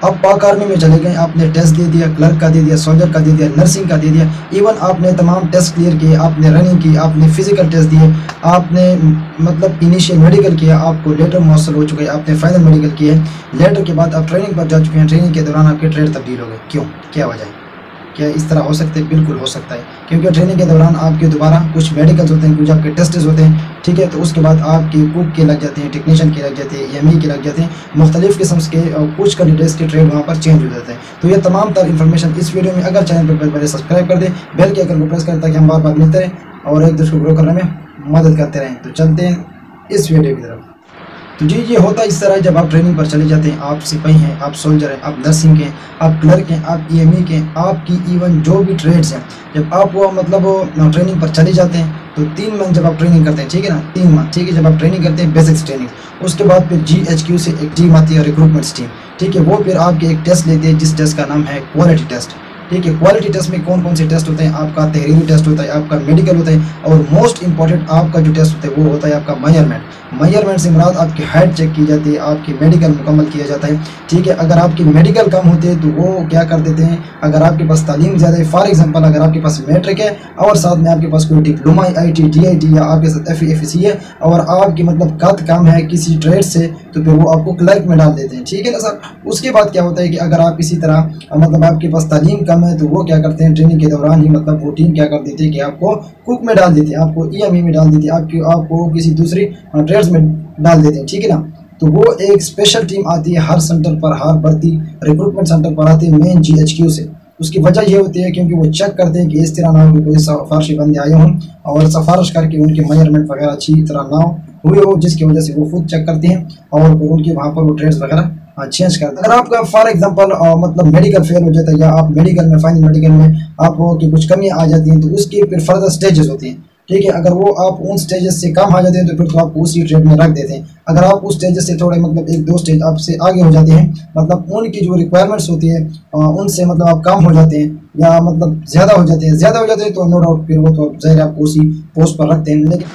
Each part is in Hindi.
आप पाक आर्मी में चले गए, आपने टेस्ट दे दिया, क्लर्क का दे दिया, सोल्जर का दे दिया, नर्सिंग का दे दिया, इवन आपने तमाम टेस्ट क्लियर किए, आपने रनिंग की, आपने फिजिकल टेस्ट दिए, आपने मतलब इनिशियल मेडिकल किया, आपको लेटर मौसूल हो चुका है, आपने फाइनल मेडिकल किया है, लेटर के बाद आप ट्रेनिंग पर जा चुके हैं, ट्रेनिंग के दौरान आपके ट्रेड तब्दील हो गए, क्यों, क्या वजह है? क्या इस तरह हो सकता है? बिल्कुल हो सकता है, क्योंकि ट्रेनिंग के दौरान आपके दोबारा कुछ मेडिकल्स होते हैं, कुछ आपके टेस्ट्स होते हैं, ठीक है, तो उसके बाद आपके कुक के लग जाते हैं, टेक्नीशियन के लग जाते हैं, एमई के लग जाते हैं, मुख्तलिफ किस्म के कुछ कैंडिडेट्स के ट्रेड वहाँ पर चेंज हो जाते हैं। तो ये तमाम तर इन्फॉर्मेशन इस वीडियो में, अगर चैनल पर पहले सब्सक्राइब कर दें, बेल के आइकन को प्रेस करें, ताकि हम बार बार मिलते रहें और एक दूसरे को ग्रो करने में मदद करते रहें। तो चलते हैं इस वीडियो की तरफ। तो जी ये होता इस तरह, जब आप ट्रेनिंग पर चले जाते हैं, आप सिपाही हैं, आप सोल्जर हैं, आप नर्सिंग हैं, आप क्लर्क हैं, आप ईएमई के, आपकी इवन जो भी ट्रेड्स हैं, जब आप वो मतलब ट्रेनिंग पर चले जाते हैं, तो 3 मंथ जब आप ट्रेनिंग करते हैं, ठीक है ना, 3 मंथ, ठीक है, जब आप ट्रेनिंग करते हैं बेसिक्स ट्रेनिंग, उसके बाद फिर GHQ से एक टीम आती है, रिक्रूटमेंट्स टीम, ठीक है, वो फिर आपके एक टेस्ट लेते हैं, जिस टेस्ट का नाम है क्वालिटी टेस्ट, ठीक है। क्वालिटी टेस्ट में कौन कौन से टेस्ट होते हैं? आपका तहरीरी टेस्ट होता है, आपका मेडिकल होता है, और मोस्ट इंपॉर्टेंट आपका जो टेस्ट होता है वो होता है आपका मेजरमेंट। मेजरमेंट से मुराद आपकी हाइट चेक की जाती है, आपकी मेडिकल मुकम्मल किया जाता है, ठीक है। अगर आपकी मेडिकल कम होती है तो वो क्या कर देते हैं, अगर आपके पास तालीम ज़्यादा है, फॉर एग्जांपल अगर आपके पास मैट्रिक है और साथ में आपके पास कोई डिप्लोमा IIT DIT या आपके साथ FE FEC है, और आपकी मतलब कद कम है किसी ट्रेड से, तो फिर वो आपको क्लर्क में डाल देते हैं, ठीक है ना सर। उसके बाद क्या होता है कि अगर आप इसी तरह मतलब आपके पास तालीम कम है, तो वो क्या करते हैं, ट्रेनिंग के दौरान ही मतलब वो टीम क्या कर देती है कि आपको कुक में डाल देती है, आपको EME में डाल देती है, आपको किसी दूसरी ट्रेड्स में डाल देते हैं, ठीक है ना। तो वो एक स्पेशल टीम आती है हर सेंटर पर, हर भर्ती रिक्रूटमेंट सेंटर पर आती है मेन GHQ से। उसकी वजह ये होती है क्योंकि वो चेक करते हैं कि इस तरह ना हो कि कोई सिफारशी बंदे आए हों और सिफारिश करके उनके मेजरमेंट वगैरह अच्छी तरह ना हुए हो, जिसकी वजह से वो खुद चेक करते हैं और उनके वहाँ पर वो ट्रेड्स वगैरह चेंज करते हैं। अगर आपका फॉर एग्जांपल मतलब मेडिकल फेल हो जाता है, या आप मेडिकल में फाइनल मेडिकल में आपको की कुछ कमियां आ जाती हैं, तो उसकी फिर फर्दर स्टेजेस होती हैं, ठीक है। अगर वो आप उन स्टेजेस से कम आ जाते हैं तो फिर तो आपको उसी ट्रेड में रख देते हैं। अगर आप उस स्टेजेस से थोड़े मतलब 1-2 स्टेज आपसे आगे हो जाते हैं, मतलब उनकी जो रिक्वायरमेंट्स होती है उनसे मतलब आप कम हो जाते हैं या मतलब ज़्यादा हो जाते हैं, तो नो डाउट फिर वो तो ज़ाहिर आपको उसी पोस्ट पर रखते हैं। लेकिन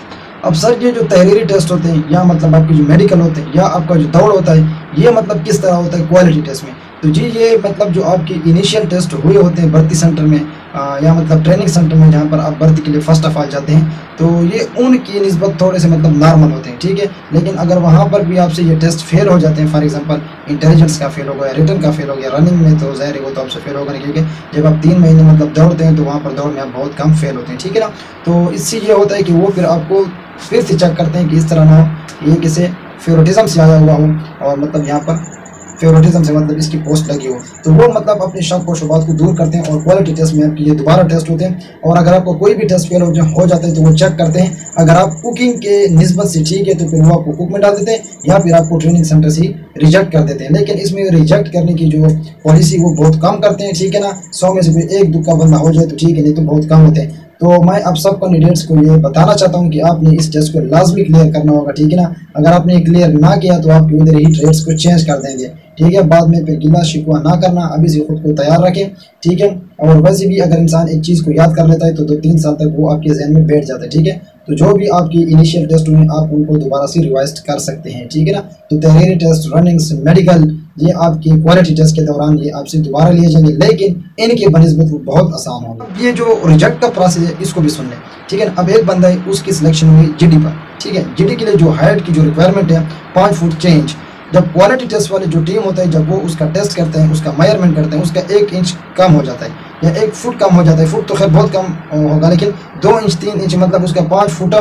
अब सर ये जो तहरीरी टेस्ट होते हैं, या मतलब आपके जो मेडिकल होते हैं, या आपका जो दौड़ होता है, ये मतलब किस तरह होता है क्वालिटी टेस्ट में? तो जी ये मतलब जो आपके इनिशियल टेस्ट हुए होते हैं भर्ती सेंटर में या मतलब ट्रेनिंग सेंटर में, जहाँ पर आप भर्ती के लिए फर्स्ट ऑफ ऑल जाते हैं, तो ये उनकी निस्बत थोड़े से मतलब नॉर्मल होते हैं, ठीक है। लेकिन अगर वहाँ पर भी आपसे ये टेस्ट फेल हो जाते हैं, फॉर एग्जांपल इंटेलिजेंस का फेल हो गया, रिटर्न का फेल हो गया, रनिंग में तो ज़ाहिर है वो तो आपसे फेल होगा नहीं, क्योंकि जब आप 3 महीने मतलब दौड़ते हैं तो वहाँ पर दौड़ में आप बहुत कम फेल होते हैं, ठीक है ना। तो इससे ये होता है कि वो फिर आपको फिर से चेक करते हैं कि इस तरह ना हो ये किसी फेवरेटिज्म से आया हुआ हो, और मतलब यहाँ पर फेवरेटिज्म से मतलब इसकी पोस्ट लगी हो, तो वो मतलब अपने शक और शुबात को दूर करते हैं। और क्वालिटी टेस्ट में आपके ये दोबारा टेस्ट होते हैं, और अगर आपको कोई भी टेस्ट फेल हो जाता है तो वो चेक करते हैं। अगर आप कुकिंग के निस्बत से ठीक है तो फिर वो आपको कुक में डाल देते हैं, या फिर आपको ट्रेनिंग सेंटर से रिजेक्ट कर देते हैं। लेकिन इसमें रिजेक्ट करने की जो पॉलिसी वो बहुत कम करते हैं, ठीक है ना। 100 में से फिर 1-2 का बंदा हो जाए तो ठीक है, नहीं तो बहुत कम होते हैं। तो मैं आप सब कैंडिडेट्स को ये बताना चाहता हूँ कि आपने इस टेस्ट को लाजमी क्लियर करना होगा, ठीक है ना। अगर आपने क्लियर ना किया तो आप उधर ही ट्रेड्स को चेंज कर देंगे, ठीक है। बाद में फिर गिला शिकवा ना करना, अभी से खुद को तैयार रखें, ठीक है। और वैसे भी अगर इंसान एक चीज़ को याद कर लेता है तो 2-3 साल तक वो आपके जहन में बैठ जाता है, ठीक है। तो जो भी आपकी इनिशियल टेस्ट हुए आप उनको दोबारा से रिवाइज कर सकते हैं, ठीक है ना। तो तहरीरी टेस्ट, रनिंग्स, मेडिकल, ये आपकी क्वालिटी टेस्ट के दौरान ये आपसे दोबारा लिए जाएंगे, लेकिन इनके बनस्बत वो बहुत आसान होगा। अब ये जो रिजेक्ट का प्रोसेस है इसको भी सुन लें, ठीक है ना। अब एक बंदा है, उसकी सिलेक्शन हुई GD पर, ठीक है। GD के लिए जो हाइट की जो रिक्वायरमेंट है 5 फुट चेंज, जब क्वालिटी टेस्ट वाले जो टीम होता है जब वो उसका टेस्ट करते हैं, उसका मेजरमेंट करते हैं, उसका 1 इंच कम हो जाता है या 1 फुट कम हो जाता है, फुट तो खैर बहुत कम होगा, लेकिन 2 इंच 3 इंच मतलब उसका 5 फुट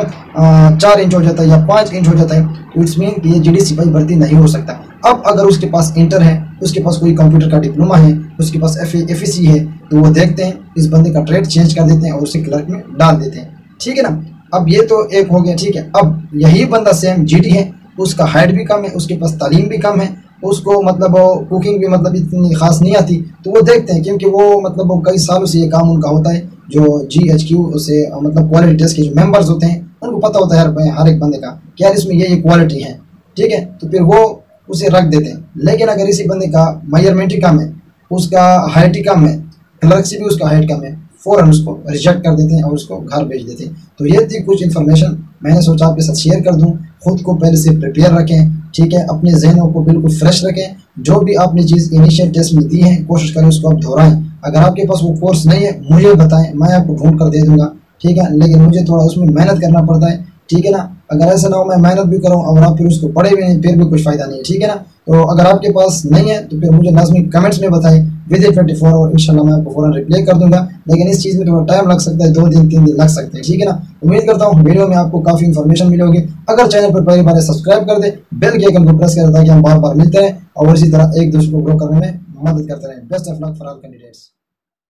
4 इंच हो जाता है या 5 इंच हो जाता है, तो इट्स मीन कि ये GD सिपाही भर्ती नहीं हो सकता। अब अगर उसके पास इंटर है, उसके पास कोई कंप्यूटर का डिप्लोमा है, उसके पास FE FEC है, तो वो देखते हैं इस बंदे का ट्रेड चेंज कर देते हैं और उसे क्लर्क में डाल देते हैं, ठीक है ना। अब ये तो एक हो गया, ठीक है। अब यही बंदा सेम GD है, उसका हाइट भी कम है, उसके पास तालीम भी कम है, उसको मतलब कुकिंग भी मतलब इतनी खास नहीं आती, तो वो देखते हैं क्योंकि वो मतलब वो कई सालों से ये काम उनका होता है, जो GHQ से मतलब क्वालिटी टेस्ट के जो मेंबर्स होते हैं उनको पता होता है हर एक बंदे का कि यार इसमें ये क्वालिटी है, ठीक है। तो फिर वो उसे रख देते हैं। लेकिन अगर इसी बंदे का मेजरमेंट ही कम है, उसका हाइट ही कम है, क्लर्क से भी उसका हाइट कम है, फ़ौरन उसको रिजेक्ट कर देते हैं और उसको घर भेज देते हैं। तो ये थी कुछ इन्फॉर्मेशन, मैंने सोचा आपके साथ शेयर कर दूं। खुद को पहले से प्रिपेयर रखें, ठीक है, अपने जहनों को बिल्कुल फ्रेश रखें, जो भी आपने चीज़ इनिशियल टेस्ट में दी है कोशिश करें उसको आप दोहराएं। अगर आपके पास वो कोर्स नहीं है मुझे बताएं, मैं आपको ढूंढ कर दे दूंगा, ठीक है, लेकिन मुझे थोड़ा उसमें मेहनत करना पड़ता है, ठीक है ना। अगर ऐसा ना हो मैं मेहनत भी करूँ और आप फिर उसको पढ़े भी नहीं, फिर भी कुछ फ़ायदा नहीं है, ठीक है ना। तो अगर आपके पास नहीं है तो फिर मुझे लाजमी कमेंट्स में बताएं विद इन 24 आवर, इंशाल्लाह मैं आपको फ़ौरन रिप्लाई कर दूंगा। लेकिन इस चीज़ में थोड़ा टाइम लग सकता है, 2 दिन 3 दिन लग सकते हैं, ठीक है ना। उम्मीद करता हूँ वीडियो में आपको काफ़ी इन्फॉर्मेशन मिलेगी। अगर चैनल पर पहली बार सब्सक्राइब कर दे, बेल के आइकन को प्रेस करें ताकि हम बार बार मिलते हैं और इसी तरह एक दूसरे को ग्रो करने में मदद करते रहें। Best of luck for all candidates.